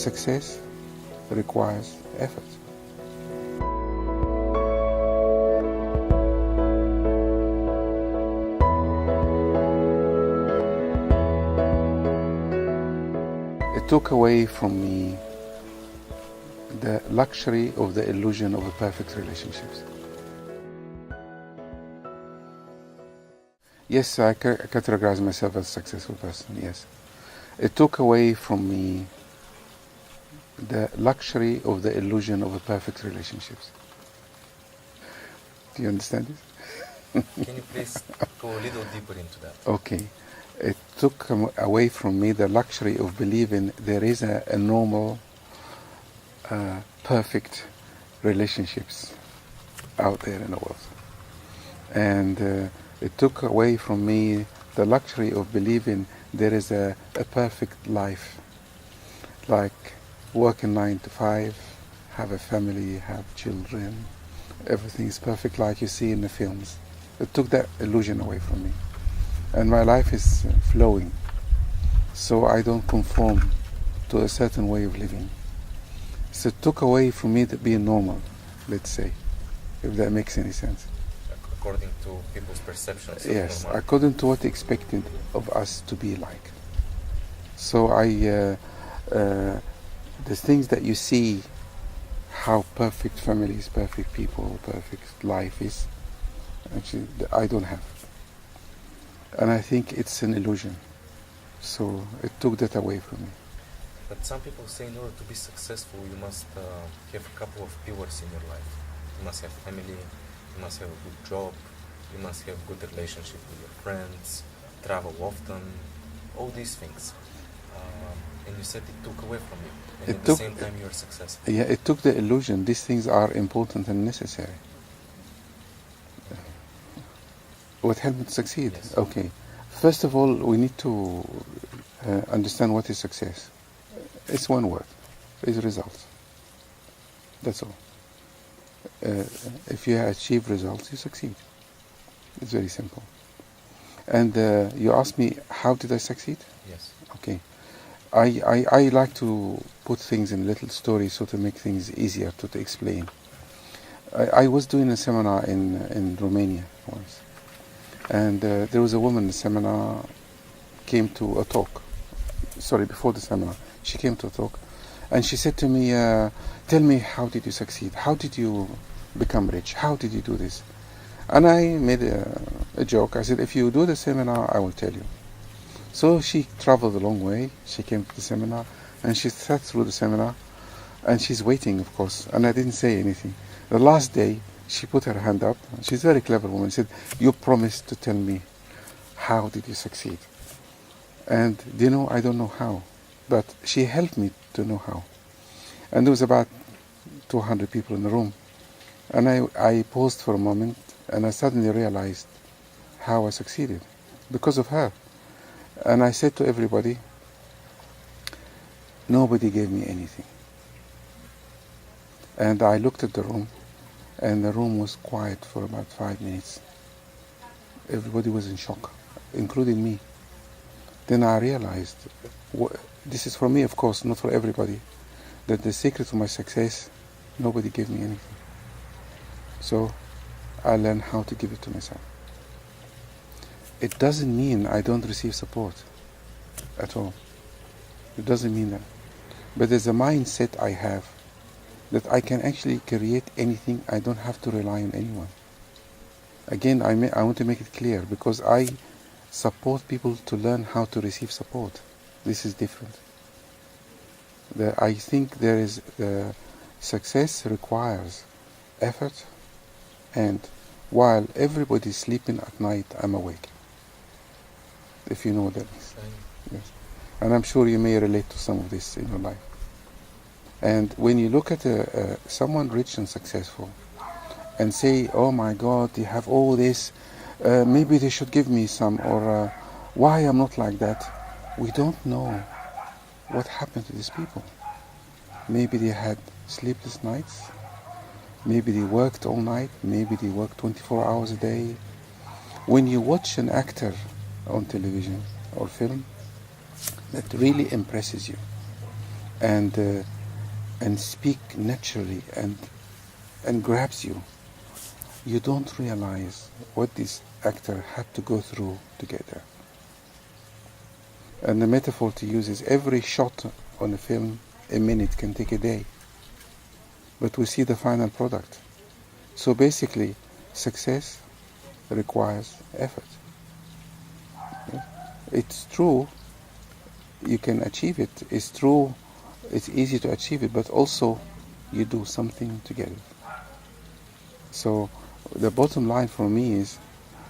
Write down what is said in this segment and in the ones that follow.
success requires effort. It took away from me the luxury of the illusion of a perfect relationships. Yes, I categorize myself as a successful person, yes. It took away from me the luxury of the illusion of a perfect relationships. Do you understand this? Can you please go a little deeper into that? Okay. It took away from me the luxury of believing there is a normal, perfect relationships out there in the world. And it took away from me the luxury of believing there is a perfect life, like working 9 to 5, have a family, have children, everything is perfect like you see in the films. It took that illusion away from me. And my life is flowing, so I don't conform to a certain way of living. So it took away from me that being normal, let's say, if that makes any sense. According to people's perceptions of Yes, normal. according to what they expected of us to be like. So the things that you see, how perfect families, perfect people, perfect life is, actually I don't have. And I think it's an illusion. So it took that away from me. But some people say in order to be successful, you must have a couple of pillars in your life. You must have family, you must have a good job, you must have good relationship with your friends, travel often, all these things. And you said it took away from you. And at the same time you are successful. Yeah, it took the illusion. These things are important and necessary. What helped me to succeed? Yes. Okay. First of all, we need to understand what is success. It's one word. It's results. That's all. If you achieve results, you succeed. It's very simple. And you asked me, how did I succeed? Yes. Okay. I like to put things in little stories so to make things easier to explain. I was doing a seminar in Romania once. And there was a woman in the seminar, came to a talk. Sorry, before the seminar. She came to a talk. And she said to me, tell me, how did you succeed? How did you become rich? How did you do this? And I made a joke. I said, if you do the seminar, I will tell you. So she traveled a long way. She came to the seminar. And she sat through the seminar. And she's waiting, of course. And I didn't say anything. The last day, she put her hand up. She's a very clever woman. She said, you promised to tell me, how did you succeed? And do you know, I don't know how. But she helped me to know how. And there was about 200 people in the room. And I paused for a moment, and I suddenly realized how I succeeded. Because of her. And I said to everybody, nobody gave me anything. And I looked at the room, and the room was quiet for about 5 minutes. Everybody was in shock, including me. Then I realized, this is for me, of course, not for everybody, that the secret to my success, nobody gave me anything. So I learned how to give it to myself. It doesn't mean I don't receive support at all. It doesn't mean that. But there's a mindset I have that I can actually create anything. I don't have to rely on anyone. Again, I want to make it clear, because I support people to learn how to receive support. This is different. I think success requires effort, and while everybody's sleeping at night, I'm awake. If you know what that is. Yes. And I'm sure you may relate to some of this in your life. And when you look at someone rich and successful and say, oh my God, they have all this, maybe they should give me some, or why I'm not like that, we don't know what happened to these people. Maybe they had sleepless nights, maybe they worked all night, maybe they worked 24 hours a day. When you watch an actor on television or film, that really impresses you. and speak naturally and grabs you, you don't realize what this actor had to go through to get there. And the metaphor to use is every shot on a film, a minute can take a day. But we see the final product. So basically, success requires effort. It's true, you can achieve it. It's true, it's easy to achieve it, but also you do something to get it. So the bottom line for me is,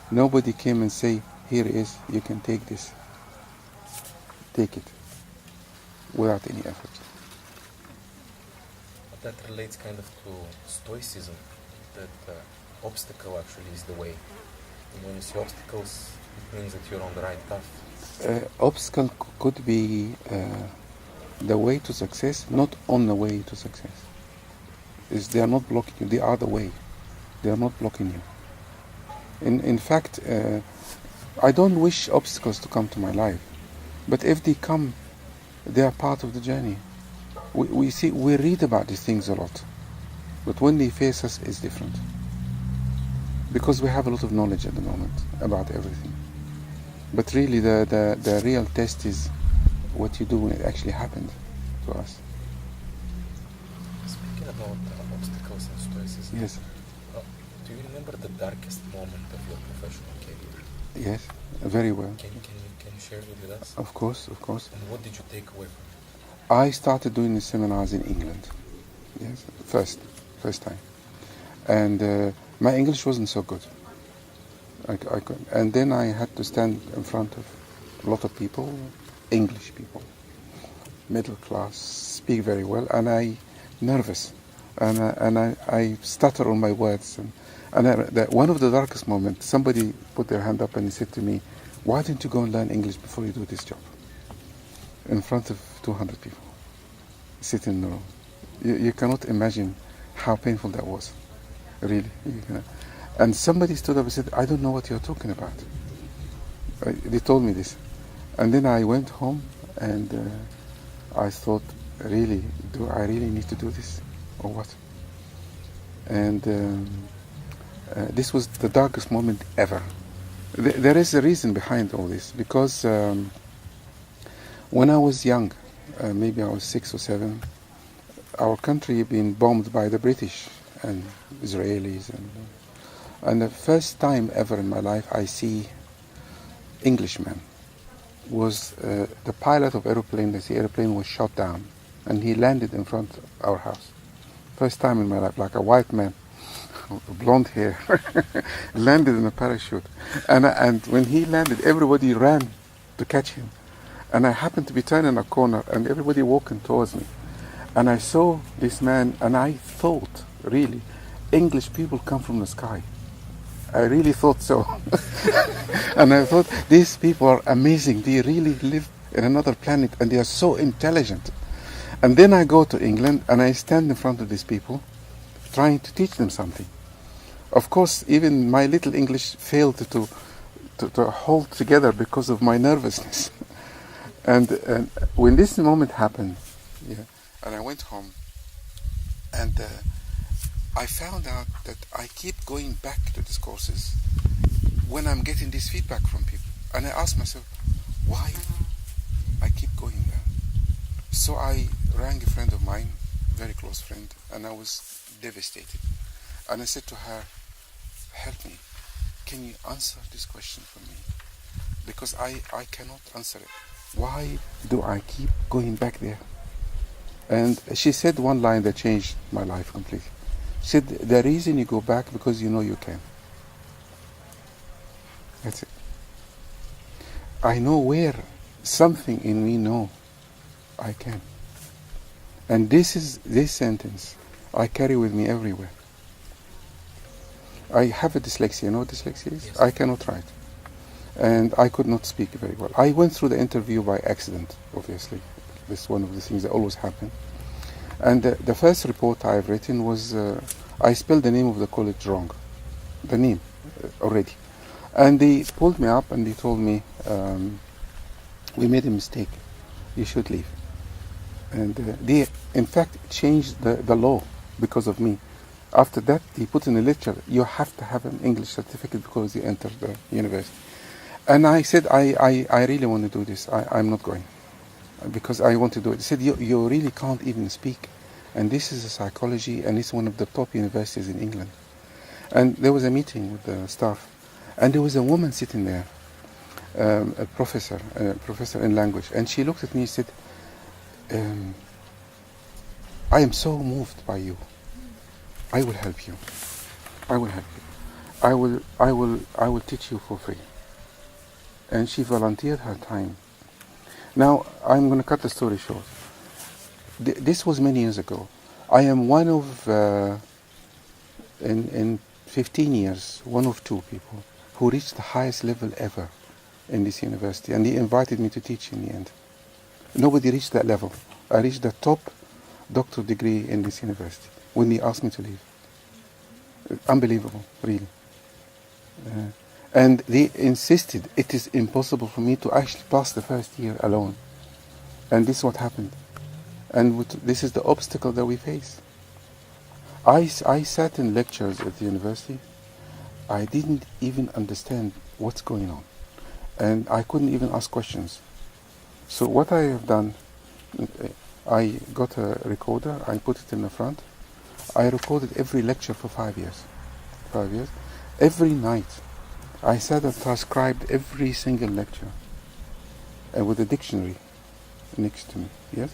nobody came and say, here it is, you can take this. Take it without any effort. That relates kind of to stoicism, that obstacle actually is the way. And when you see obstacles, it means that you're on the right path. Obstacle could be the way to success, not on the way to success. They are not blocking you, they are the way. They are not blocking you. In fact, I don't wish obstacles to come to my life, but if they come, they are part of the journey. We read about these things a lot, but when they face us, it's different. Because we have a lot of knowledge at the moment about everything. But really, the real test is what you do when it actually happened to us. Speaking about obstacles and stoicism, Yes. Do you remember the darkest moment of your professional career? Yes, very well. Can you share it with us? Of course. And what did you take away from it? I started doing the seminars in England. Yes, first time. And my English wasn't so good. And then I had to stand in front of a lot of people, English people, middle class, speak very well, and I nervous, and I stutter on my words, and one of the darkest moments, somebody put their hand up and he said to me, "Why didn't you go and learn English before you do this job?" In front of 200 people sitting in the room. You cannot imagine how painful that was, really. And somebody stood up and said, "I don't know what you're talking about." They told me this. And then I went home and I thought, really, do I really need to do this or what? And this was the darkest moment ever. There is a reason behind all this, because when I was young, maybe I was 6 or 7, our country had been bombed by the British and Israelis, and the first time ever in my life I see Englishman was the pilot of aeroplane. The airplane was shot down, and he landed in front of our house. First time in my life, like a white man, blonde hair, landed in a parachute, and when he landed, everybody ran to catch him, and I happened to be turning a corner, and everybody walking towards me, and I saw this man, and I thought, really, English people come from the sky. I really thought so. And I thought, these people are amazing. They really live in another planet, and they are so intelligent. And then I go to England, and I stand in front of these people, trying to teach them something. Of course, even my little English failed to hold together because of my nervousness. And when this moment happened, and I went home, and I found out that I keep going back to these courses when I'm getting this feedback from people. And I asked myself, why I keep going there? So I rang a friend of mine, very close friend, and I was devastated. And I said to her, help me. Can you answer this question for me? Because I cannot answer it. Why do I keep going back there? And she said one line that changed my life completely. She said, the reason you go back because you know you can. That's it. I know where something in me know I can. And this sentence I carry with me everywhere. I have a dyslexia. You know what dyslexia is? Yes. I cannot write. And I could not speak very well. I went through the interview by accident, obviously. This is one of the things that always happen. And the first report I've written was, I spelled the name of the college wrong. The name already. And they pulled me up and they told me, we made a mistake. You should leave. And they, in fact, changed the law because of me. After that, they put in a lecture, you have to have an English certificate because you enter the university. And I said, I really want to do this. I'm not going because I want to do it. They said, you really can't even speak. And this is a psychology, and it's one of the top universities in England. And there was a meeting with the staff, and there was a woman sitting there, a professor in language, and she looked at me and said, I am so moved by you. I will help you. I will help you. I will teach you for free. And she volunteered her time. Now, I'm going to cut the story short. This was many years ago. I am one of, in 15 years, one of two people who reached the highest level ever in this university. And they invited me to teach in the end. Nobody reached that level. I reached the top doctoral degree in this university when they asked me to leave. Unbelievable, really. And they insisted it is impossible for me to actually pass the first year alone. And this is what happened. And this is the obstacle that we face. I sat in lectures at the university. I didn't even understand what's going on. And I couldn't even ask questions. So what I have done, I got a recorder, I put it in the front. I recorded every lecture for 5 years. 5 years. Every night, I sat and transcribed every single lecture, and with a dictionary next to me. Yes,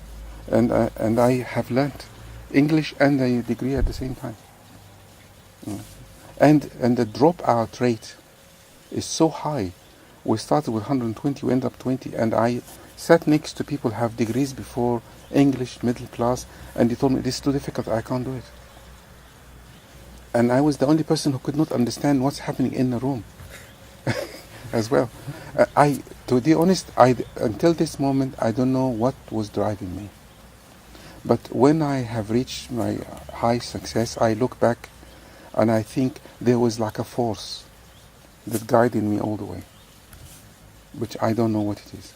and I have learnt English and a degree at the same time. And the dropout rate is so high. We started with 120, we ended up 20, and I sat next to people who have degrees before English, middle class, and they told me, this is too difficult, I can't do it. And I was the only person who could not understand what's happening in the room as well. To be honest, until this moment, I don't know what was driving me. But when I have reached my high success, I look back and I think there was like a force that guided me all the way, which I don't know what it is,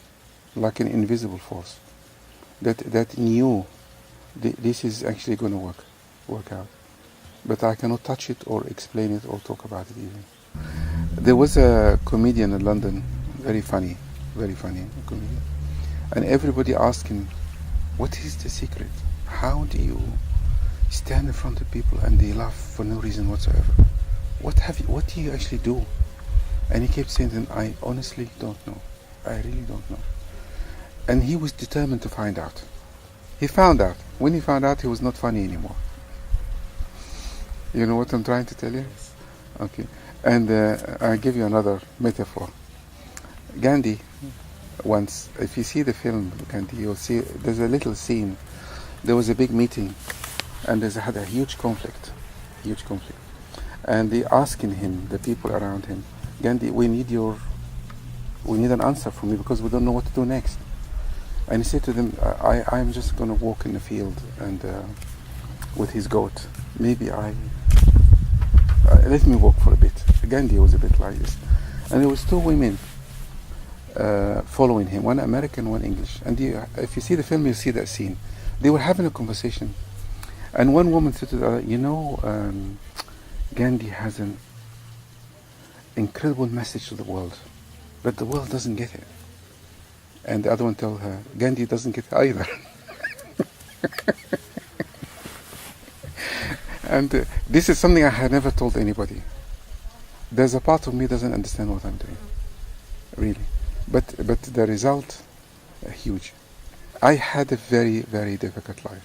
like an invisible force that knew this is actually going to work out. But I cannot touch it or explain it or talk about it even. There was a comedian in London, very funny comedian, and everybody asked him, what is the secret? How do you stand in front of people and they laugh for no reason whatsoever? What do you actually do? And he kept saying, I honestly don't know. I really don't know. And he was determined to find out. He found out. When he found out, he was not funny anymore. You know what I'm trying to tell you? Okay. And I'll give you another metaphor. Gandhi once, if you see the film Gandhi, you'll see there's a little scene. There was a big meeting and they had a huge conflict. And they asking him, the people around him, Gandhi, we need an answer from you because we don't know what to do next. And he said to them, I'm just going to walk in the field and with his goat. Maybe let me walk for a bit. Gandhi was a bit like this. And there was two women following him, one American, one English. And if you see the film, you'll see that scene. They were having a conversation. And one woman said to the other, Gandhi has an incredible message to the world, but the world doesn't get it. And the other one told her, Gandhi doesn't get it either. And this is something I had never told anybody. There's a part of me doesn't understand what I'm doing, really. But the result, huge. I had a very, very difficult life.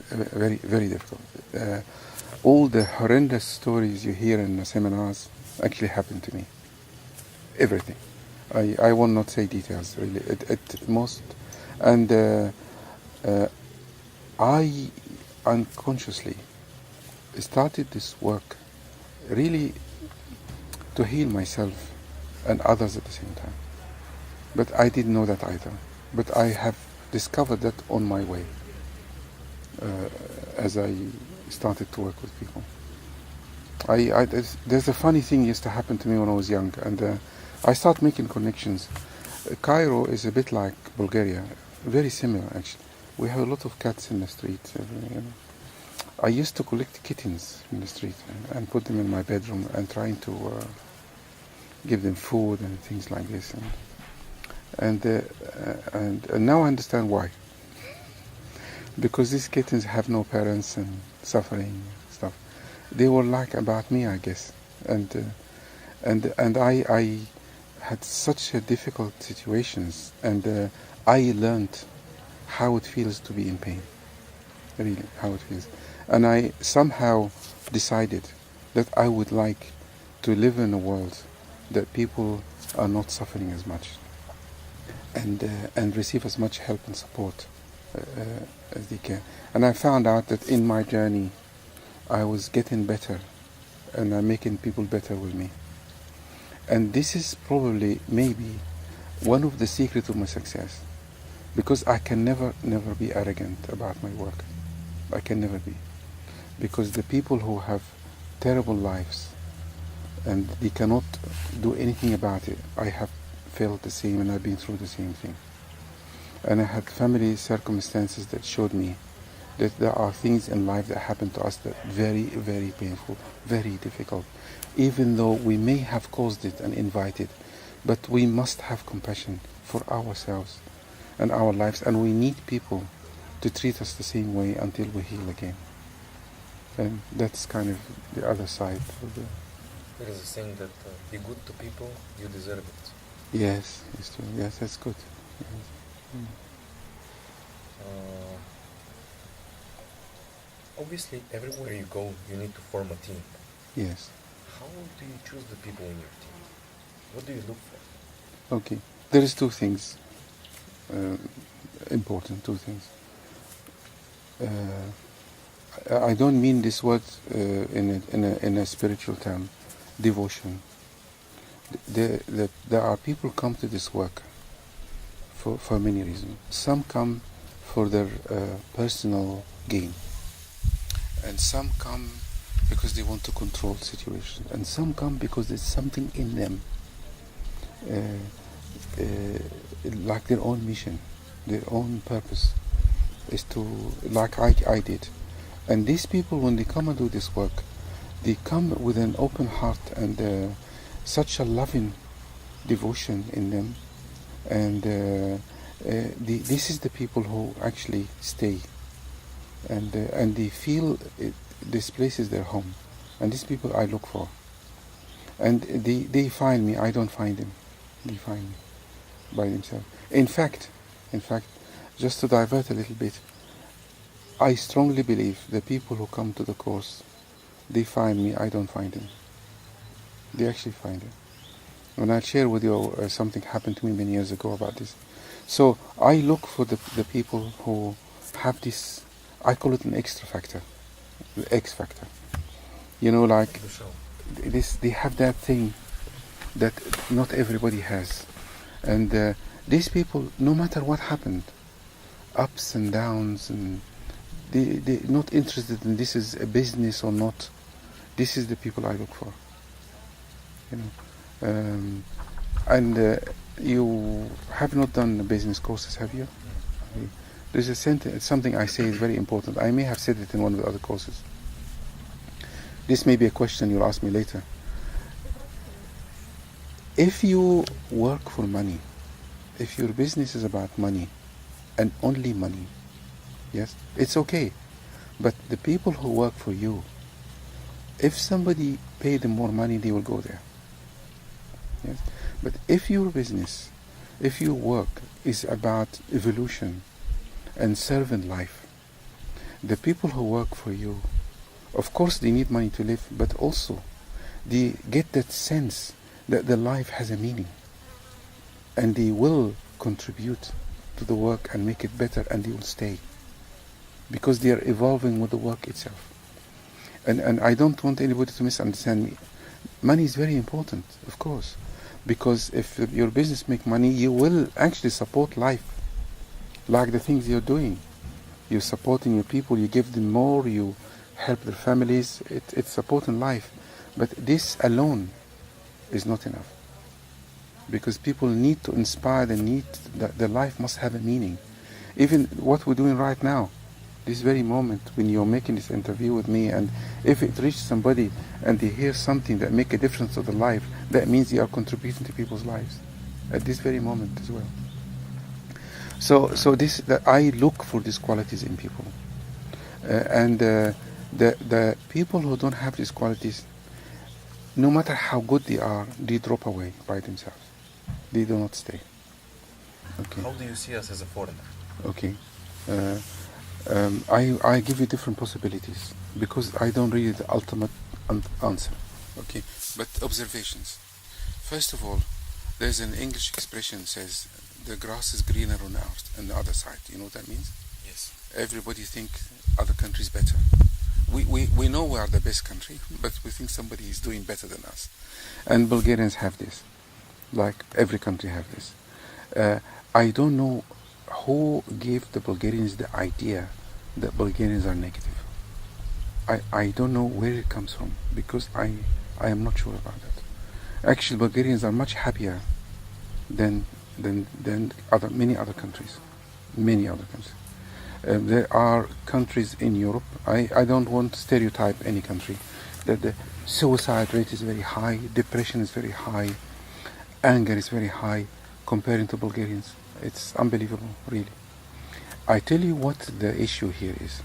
Very, very difficult. All the horrendous stories you hear in the seminars actually happened to me. Everything. I will not say details, really. At most. And I unconsciously started this work really to heal myself and others at the same time. But I didn't know that either. But I have discovered that on my way as I started to work with people. There's a funny thing used to happen to me when I was young, and I started making connections. Cairo is a bit like Bulgaria, very similar actually. We have a lot of cats in the street. I used to collect kittens in the street and put them in my bedroom and trying to give them food and things like this. And now I understand why. Because these kittens have no parents and suffering stuff. They were like about me, I guess. And I had such difficult situations, and I learned how it feels to be in pain. Really, how it feels. And I somehow decided that I would like to live in a world that people are not suffering as much, and receive as much help and support as they can. And I found out that in my journey I was getting better, and I'm making people better with me. And this is probably, maybe, one of the secrets of my success, because I can never be arrogant about my work. I can never be, because the people who have terrible lives and they cannot do anything about it, I have felt the same, and I've been through the same thing. And I had family circumstances that showed me that there are things in life that happen to us that very, very painful, very difficult, even though we may have caused it and invited, but we must have compassion for ourselves and our lives, and we need people to treat us the same way until we heal again. And that's kind of the other side of the... There is a saying that be good to people, you deserve it. Yes, it's true. Yes, that's good. Yes. Obviously, everywhere you go, you need to form a team. Yes. How do you choose the people in your team? What do you look for? Okay. There is two things, important, two things. I don't mean this word in a spiritual term, devotion. There are people come to this work for many reasons. Some come for their personal gain, and some come because they want to control the situation, and some come because there's something in them, like their own mission, their own purpose is to, like I did. And these people, when they come and do this work, they come with an open heart and such a loving devotion in them, and this is the people who actually stay, and they feel this place is their home, and these people I look for, and they find me. I don't find them; they find me by themselves. In fact, just to divert a little bit, I strongly believe the people who come to the course, they find me. I don't find them. They actually find it. And I'll share with you something happened to me many years ago about this. So I look for the people who have this, I call it an extra factor, the X factor. You know, like this, they have that thing that not everybody has. And these people, no matter what happened, ups and downs, and they're not interested in this is a business or not. This is the people I look for. You know, and you have not done the business courses, have you? There's a sentence, something I say is very important. I may have said it in one of the other courses. This may be a question you'll ask me later. If you work for money, if your business is about money and only money, yes, it's okay. But the people who work for you, if somebody pay them more money, they will go there. Yes? But if your business, if your work is about evolution and serving life, the people who work for you, of course they need money to live, but also they get that sense that the life has a meaning, and they will contribute to the work and make it better, and they will stay because they are evolving with the work itself. And I don't want anybody to misunderstand me. Money is very important, of course, because if your business make money, you will actually support life, like the things you're doing. You're supporting your people, you give them more, you help their families, it's supporting life. But this alone is not enough, because people need to inspire, they need that their life must have a meaning. Even what we're doing right now, this very moment when you're making this interview with me, and if it reaches somebody and they hear something that make a difference to their life, that means you are contributing to people's lives at this very moment as well. So this that I look for these qualities in people, and the people who don't have these qualities, no matter how good they are, they drop away by themselves. They do not stay. Okay. How do you see us as a foreigner? Okay. I give you different possibilities because I don't read the ultimate answer. Okay, but observations. First of all, there's an English expression says the grass is greener on the other side. You know what that means? Yes. Everybody think other countries better. We know we are the best country, but we think somebody is doing better than us. And Bulgarians have this, like every country have this. I don't know who gave the Bulgarians the idea that Bulgarians are negative. I don't know where it comes from because I am not sure about that. Actually, Bulgarians are much happier than many other countries. Many other countries. There are countries in Europe. I don't want to stereotype any country. That the suicide rate is very high, depression is very high, anger is very high comparing to Bulgarians. It's unbelievable, really. I tell you what the issue here is.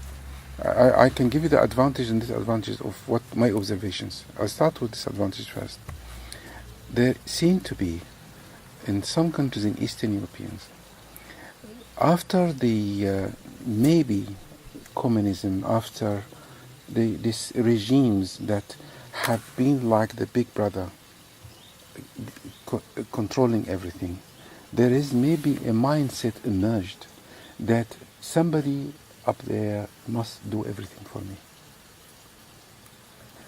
I can give you the advantage and disadvantages of what my observations. I'll start with disadvantage first. There seem to be, in some countries in Eastern Europeans, after the maybe communism, after these regimes that have been like the big brother controlling everything, there is maybe a mindset emerged that somebody up there must do everything for me.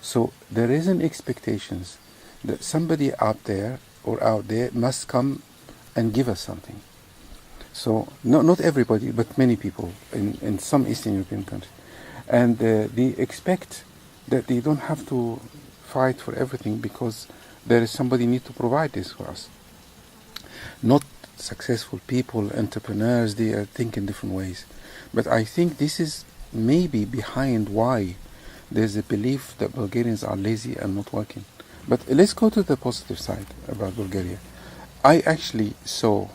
So there is an expectations that somebody out there must come and give us something. So not everybody, but many people in some Eastern European countries. And they expect that they don't have to fight for everything because there is somebody need to provide this for us. Not successful people, entrepreneurs, they are thinking different ways. But I think this is maybe behind why there's a belief that Bulgarians are lazy and not working. But let's go to the positive side about Bulgaria. I actually saw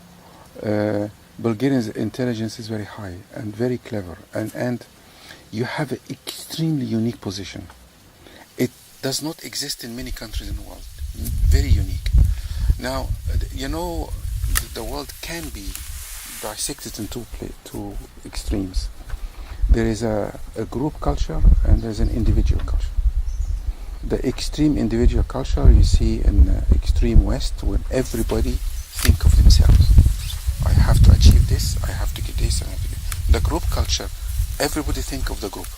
Bulgarians' intelligence is very high and very clever, and you have an extremely unique position. It does not exist in many countries in the world. Very unique. Now, you know, the world can be dissected into two extremes. There is a group culture and there's an individual culture. The extreme individual culture you see in the extreme West, when everybody think of themselves. I have to achieve this, I have to get this, I have to get... The group culture, everybody think of the group.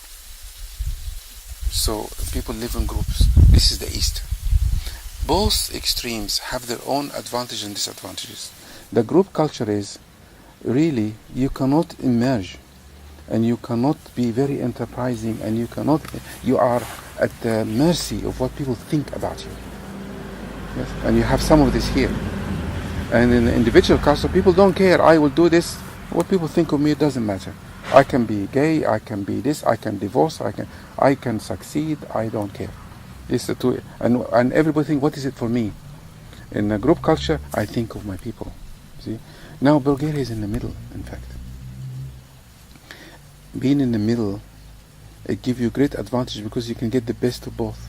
So people live in groups. This is the East. Both extremes have their own advantages and disadvantages. The group culture is really, you cannot emerge and you cannot be very enterprising, and you are at the mercy of what people think about you. Yes? And you have some of this here. And in the individual culture, people don't care. I will do this. What people think of me, it doesn't matter. I can be gay, I can be this, I can divorce, I can succeed, I don't care. It's the two, and everybody think, what is it for me? In a group culture, I think of my people. See? Now Bulgaria is in the middle, in fact. Being in the middle, it gives you great advantage because you can get the best of both.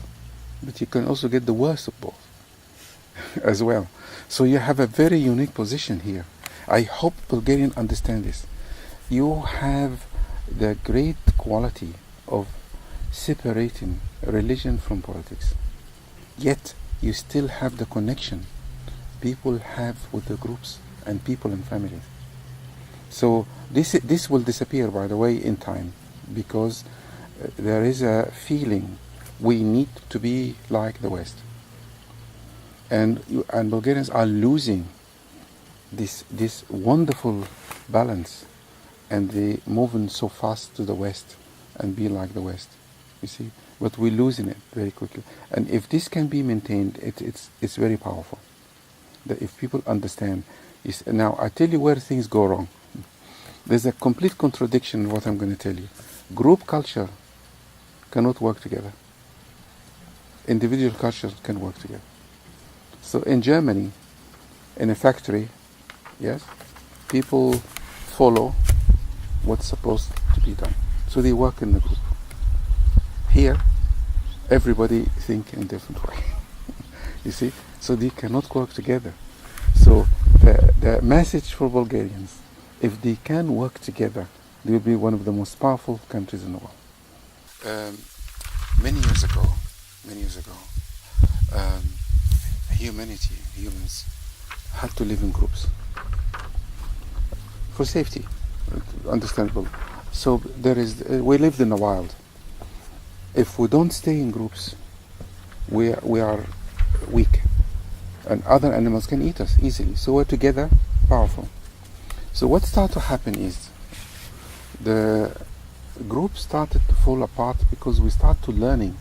But you can also get the worst of both as well. So you have a very unique position here. I hope Bulgarians understand this. You have the great quality of separating religion from politics. Yet you still have the connection people have with the groups and people and families. So this will disappear, by the way, in time, because there is a feeling we need to be like the West. And Bulgarians are losing this wonderful balance, and they moving so fast to the West and be like the West, you see. But we're losing it very quickly. And if this can be maintained, it's very powerful. That if people understand, now I tell you where things go wrong. There's a complete contradiction in what I'm going to tell you. Group culture cannot work together. Individual culture can work together. So in Germany, in a factory, yes, people follow what's supposed to be done. So they work in a group. Here, everybody think in a different way. You see? So they cannot work together. So the message for Bulgarians, if they can work together, they will be one of the most powerful countries in the world. Many years ago, humans had to live in groups for safety, understandable. So we lived in the wild. If we don't stay in groups, we are weak, and other animals can eat us easily. So we're together, powerful. So what started to happen is the group started to fall apart because we start learning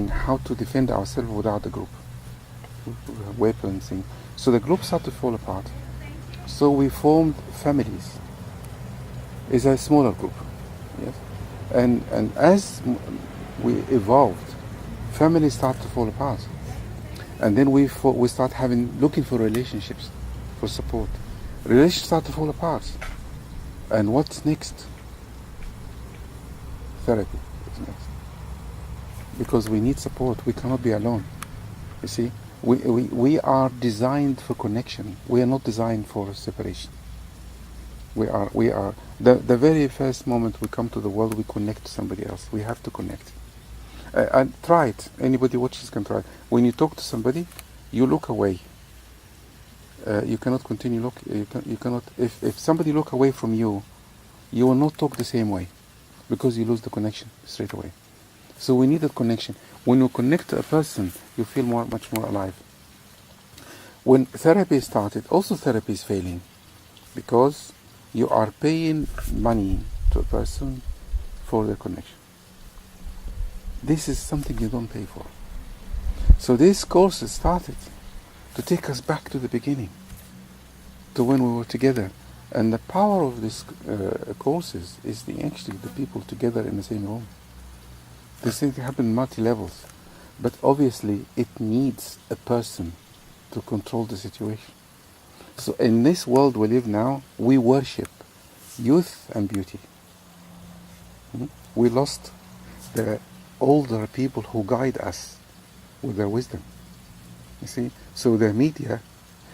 how to defend ourselves without the group, weapons. So the group started to fall apart. So we formed families. It's a smaller group, yes. And as we evolved, families start to fall apart. And then we start looking for relationships, for support. Relationships start to fall apart. And what's next? Therapy is next. Because we need support. We cannot be alone. You see, we are designed for connection. We are not designed for separation. We are the very first moment we come to the world, we connect to somebody else. We have to connect. And try it. Anybody watches can try it. When you talk to somebody, you look away. You cannot continue look. You cannot. If somebody look away from you, you will not talk the same way, because you lose the connection straight away. So we need a connection. When you connect to a person, you feel much more alive. When therapy started, also therapy is failing, because you are paying money to a person for the connection. This is something you don't pay for. So this course started to take us back to the beginning, to when we were together. And the power of these courses is actually the people together in the same room. This thing happens multi-levels, but obviously it needs a person to control the situation. So in this world we live now, we worship youth and beauty. We lost the older people who guide us with their wisdom. You see? So the media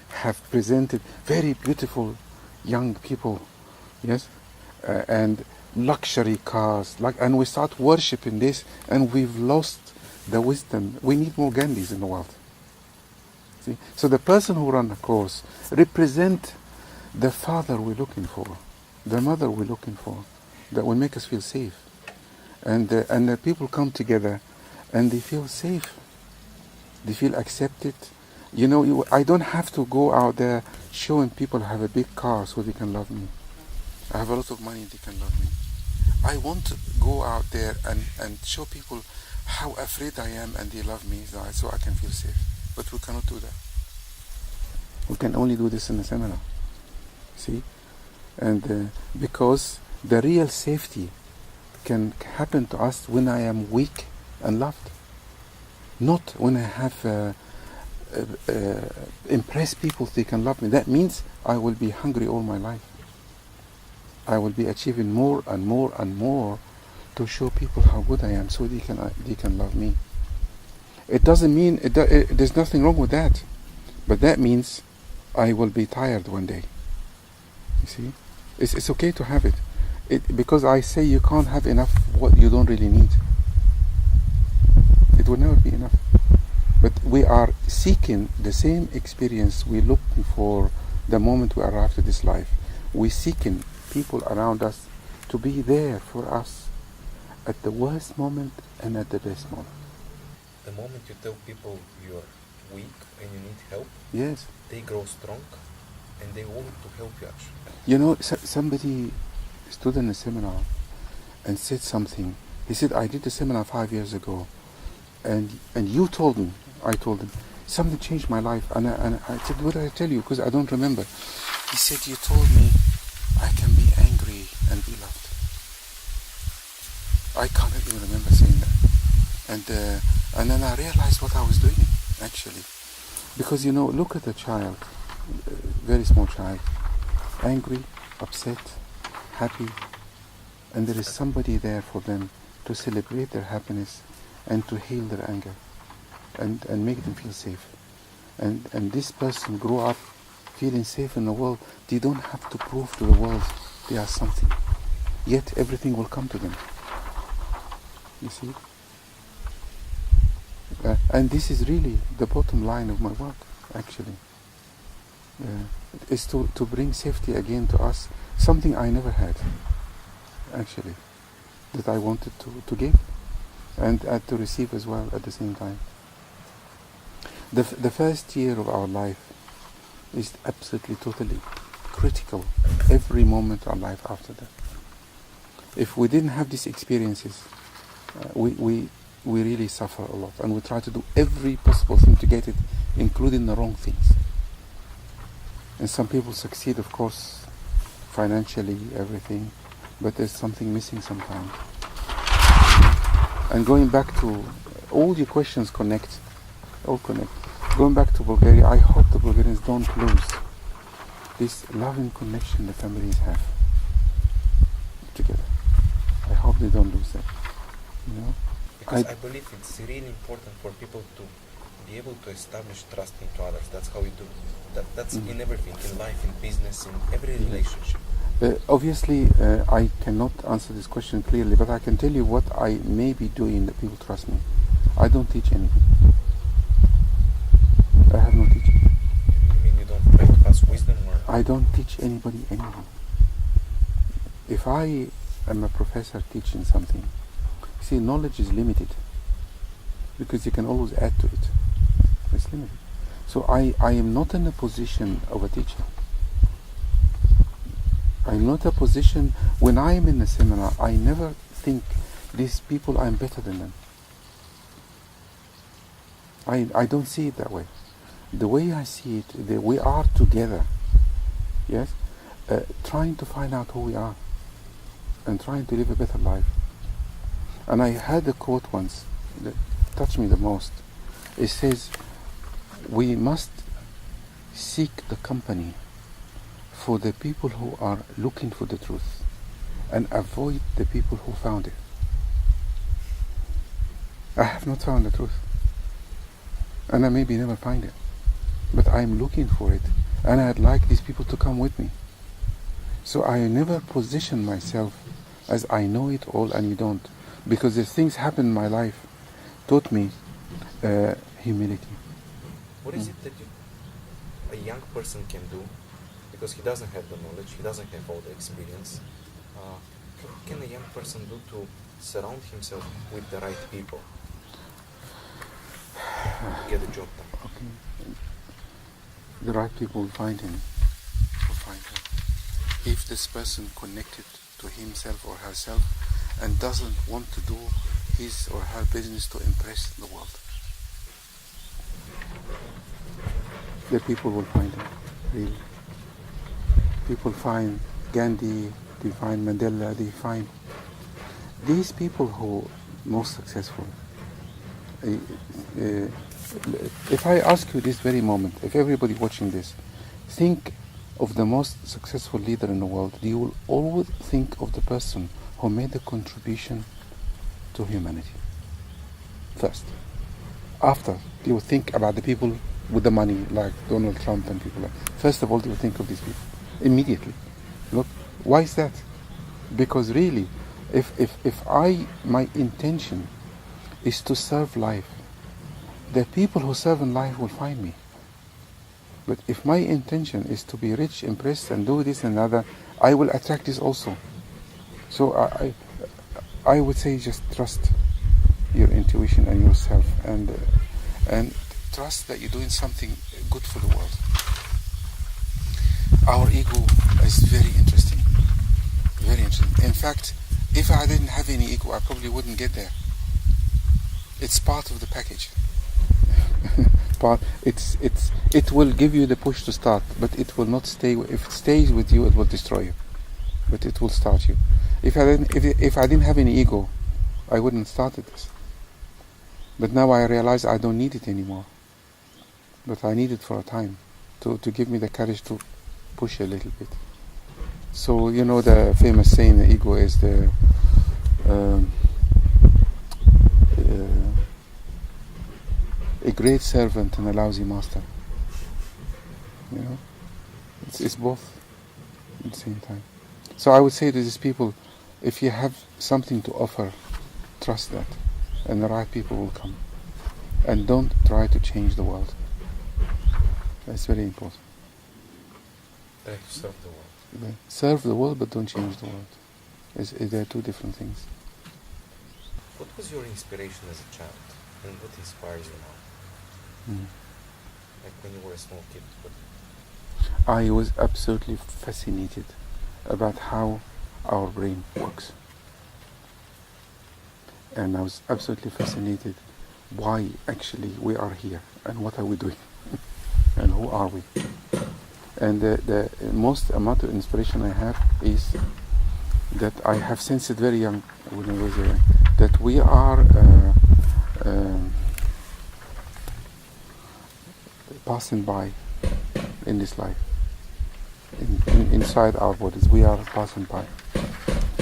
have presented very beautiful young people, yes, and luxury cars, and we start worshipping this, and we've lost the wisdom. We need more Gandhis in the world. See? So the person who run the course represent the father we're looking for, the mother we're looking for, that will make us feel safe. And the people come together and they feel safe. They feel accepted. You know, I don't have to go out there showing people I have a big car so they can love me. I have a lot of money, they can love me. I want to go out there and show people how afraid I am and they love me so I can feel safe. But we cannot do that. We can only do this in a seminar. See? And because the real safety can happen to us when I am weak and loved. Not when I have impress people they can love me. That means I will be hungry all my life. I will be achieving more and more and more to show people how good I am, so they can love me. It doesn't mean there's nothing wrong with that, but that means I will be tired one day. You see, it's okay to have it. Because I say you can't have enough what you don't really need. It will never be enough. But we are seeking the same experience we're looking for the moment we arrive to this life. We're seeking people around us to be there for us at the worst moment and at the best moment. The moment you tell people you're weak and you need help, yes, they grow strong and they want to help you actually. You know, somebody stood in a seminar and said something. He said, I did a seminar 5 years ago and you told me, I told him, something changed my life. And I said, what did I tell you? Because I don't remember. He said, you told me, I can be angry and be loved. I can't even remember saying that. And then I realized what I was doing, actually. Because, look at a child, very small child, angry, upset, happy, and there is somebody there for them to celebrate their happiness and to heal their anger and make them feel safe. And this person grew up feeling safe in the world. They don't have to prove to the world they are something. Yet everything will come to them. You see? And this is really the bottom line of my work, actually. Is to bring safety again to us, something I never had, actually, that I wanted to give and to receive as well at the same time. The first year of our life is absolutely, totally critical. Every moment of our life after that. If we didn't have these experiences, we really suffer a lot, and we try to do every possible thing to get it, including the wrong things. And some people succeed, of course, financially, everything, but there's something missing sometimes. And going back to all your questions all connect. Going back to Bulgaria, I hope the Bulgarians don't lose this loving connection the families have together. I hope they don't lose that. Because I believe it's really important for people to be able to establish trust into others. That's how we do. That's in everything, in life, in business, in every relationship. Obviously, I cannot answer this question clearly, but I can tell you what I may be doing that people trust me. I don't teach anything. I have no teaching. You mean you don't try to pass wisdom? Or? I don't teach anybody anything. If I am a professor teaching something, see, knowledge is limited because you can always add to it. It's limited. So I am not in a position of a teacher. I'm not a position, when I am in a seminar, I never think these people I'm better than them. I don't see it that way. The way I see it, we are together, yes, trying to find out who we are and trying to live a better life. And I had a quote once that touched me the most. It says, we must seek the company for the people who are looking for the truth and avoid the people who found it. I have not found the truth, and I maybe never find it, but I'm looking for it, and I'd like these people to come with me. So I never position myself as I know it all and you don't, because the things happen in my life taught me humility. What is it that a young person can do, because he doesn't have the knowledge, he doesn't have all the experience, what can a young person do to surround himself with the right people to get the job done? Okay. The right people will find him, will find her. If this person connected to himself or herself and doesn't want to do his or her business to impress the world, the people will find him, really. People find Gandhi, they find Mandela, they find these people who are most successful. If I ask you this very moment, if everybody watching this, think of the most successful leader in the world, you will always think of the person who made a contribution to humanity first. After, you will think about the people with the money, like Donald Trump and people like that. First of all, you will think of these people immediately. Look, why is that? Because really, if my intention is to serve life, the people who serve in life will find me. But if my intention is to be rich, impressed, and do this and other, I will attract this also. So I would say just trust your intuition and yourself, and trust that you're doing something good for the world. Our ego is very interesting. Very interesting. In fact, if I didn't have any ego, I probably wouldn't get there. It's part of the package. It will give you the push to start, but it will not stay. If it stays with you, it will destroy you. but it will start you. If I didn't have any ego, I wouldn't have started this. But now I realize I don't need it anymore. But I need it for a time to give me the courage to push a little bit. So you know the famous saying, the ego is the a great servant and a lousy master. You know, it's both at the same time. So I would say to these people, if you have something to offer, trust that, and the right people will come. And don't try to change the world. That's very important. Try to serve the world. Serve the world, but don't change the world. They're two different things. What was your inspiration as a child, and what inspires you now? Like when you were a small kid. I was absolutely fascinated about how our brain works. And I was absolutely fascinated why actually we are here and what are we doing and who are we. And the most amount of inspiration I have is that I have sensed it very young, when I was young, that we are passing by in this life. Inside our bodies, we are passing by.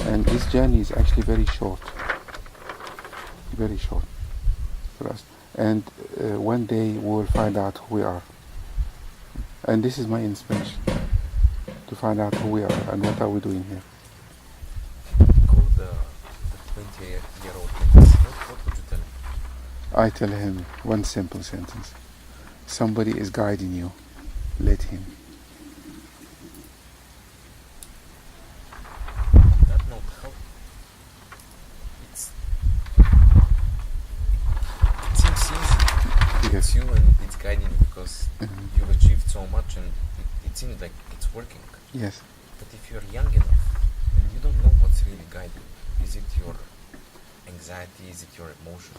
And this journey is actually very short for us. And one day we will find out who we are. And this is my inspiration, to find out who we are and what are we doing here. Call the 20-year-old Menis. What would you tell him? I tell him one simple sentence. Somebody is guiding you. Let him. That note, how it seems easy. Yes. It's you and it's guiding you because you've achieved so much and it seems like it's working. Yes. But if you're young enough and you don't know what's really guiding you, is it your anxiety, is it your emotion?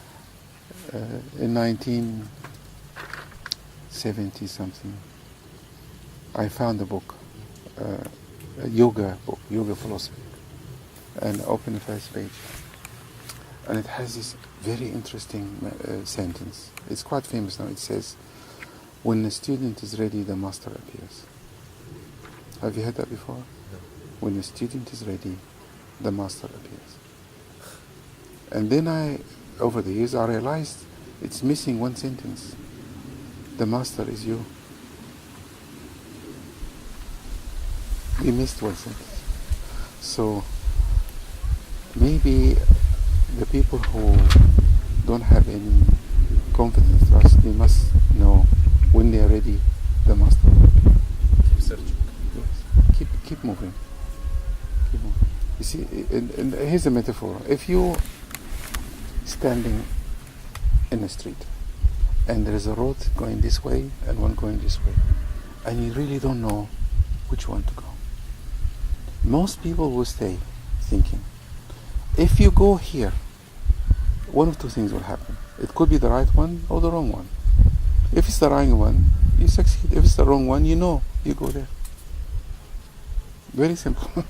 In 1970 something, I found a book, a yoga book, yoga philosophy, and I opened the first page, and it has this very interesting sentence. It's quite famous now. It says, "When the student is ready, the master appears." Have you heard that before? No. When the student is ready, the master appears. And then over the years, I realized it's missing one sentence. The master is you. We missed one sentence. So maybe the people who don't have any confidence in us, they must know when they are ready, the master will appear. Keep searching. Yes. Keep moving. Keep moving. You see, and here's a metaphor. If you standing in the street and there is a road going this way and one going this way, and you really don't know which one to go, most people will stay thinking, if you go here, one of two things will happen. It could be the right one or the wrong one. If it's the right one, you succeed. If it's the wrong one, you know you go there. Very simple.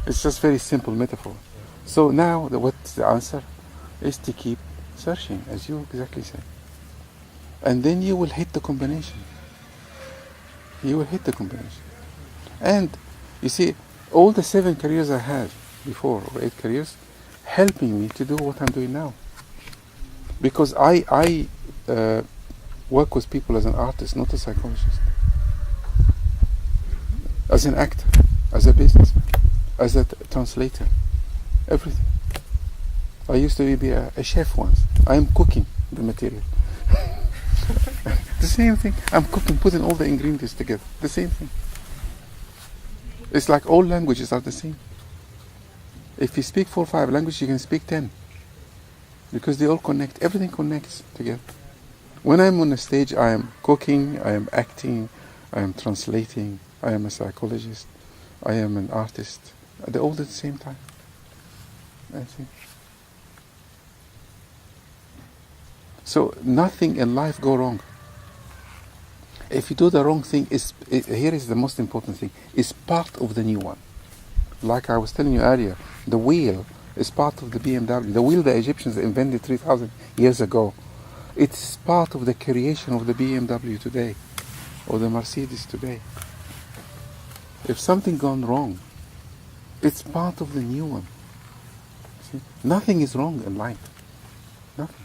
It's just very simple metaphor. So now what's the answer? Is to keep searching, as you exactly said. And then you will hit the combination. You will hit the combination. And you see, all the 7 careers I had before, or 8 careers, helping me to do what I'm doing now. Because I work with people as an artist, not a psychologist. As an actor, as a businessman, as a translator, everything. I used to be a chef once. I am cooking the material. The same thing. I'm cooking, putting all the ingredients together. The same thing. It's like all languages are the same. If you speak 4 or 5 languages, you can speak 10. Because they all connect. Everything connects together. When I'm on the stage, I am cooking, I am acting, I am translating, I am a psychologist, I am an artist. They're all at the same time. I think. So nothing in life go wrong. If you do the wrong thing, here is the most important thing, it's part of the new one. Like I was telling you earlier, the wheel is part of the BMW. The wheel the Egyptians invented 3,000 years ago. It's part of the creation of the BMW today, or the Mercedes today. If something gone wrong, it's part of the new one. See? Nothing is wrong in life. Nothing.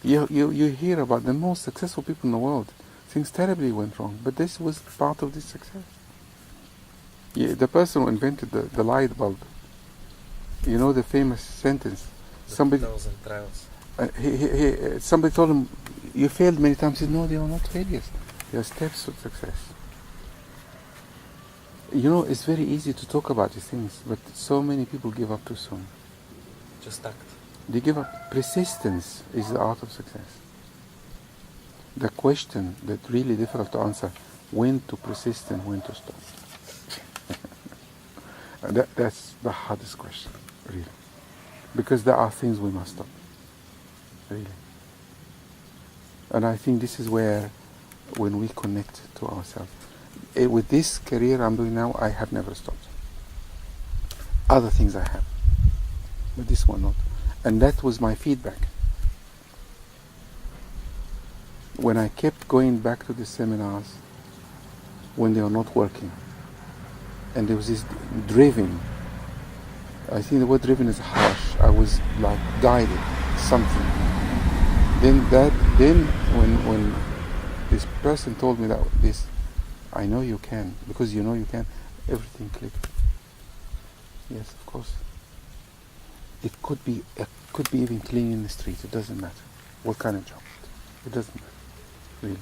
You hear about the most successful people in the world. Things terribly went wrong, but this was part of this success. Yeah, the person who invented the light bulb, you know the famous sentence. Somebody, trials. Somebody told him, "You failed many times." He said, "No, they are not failures. They are steps to success." You know, it's very easy to talk about these things, but so many people give up too soon. Just act. They give up. Persistence is the art of success. The question that's really difficult to answer: when to persist and when to stop. That's the hardest question, really. Because there are things we must stop. Really. And I think this is where, when we connect to ourselves, with this career I'm doing now, I have never stopped. Other things I have, but this one not. And that was my feedback. When I kept going back to the seminars, when they were not working, and there was this driven, I think the word driven is harsh, I was like guided, something. Then when this person told me that this, I know you can, because you know you can, everything clicked. Yes, of course. It could be even cleaning the street, it doesn't matter. What kind of job? It doesn't matter, really.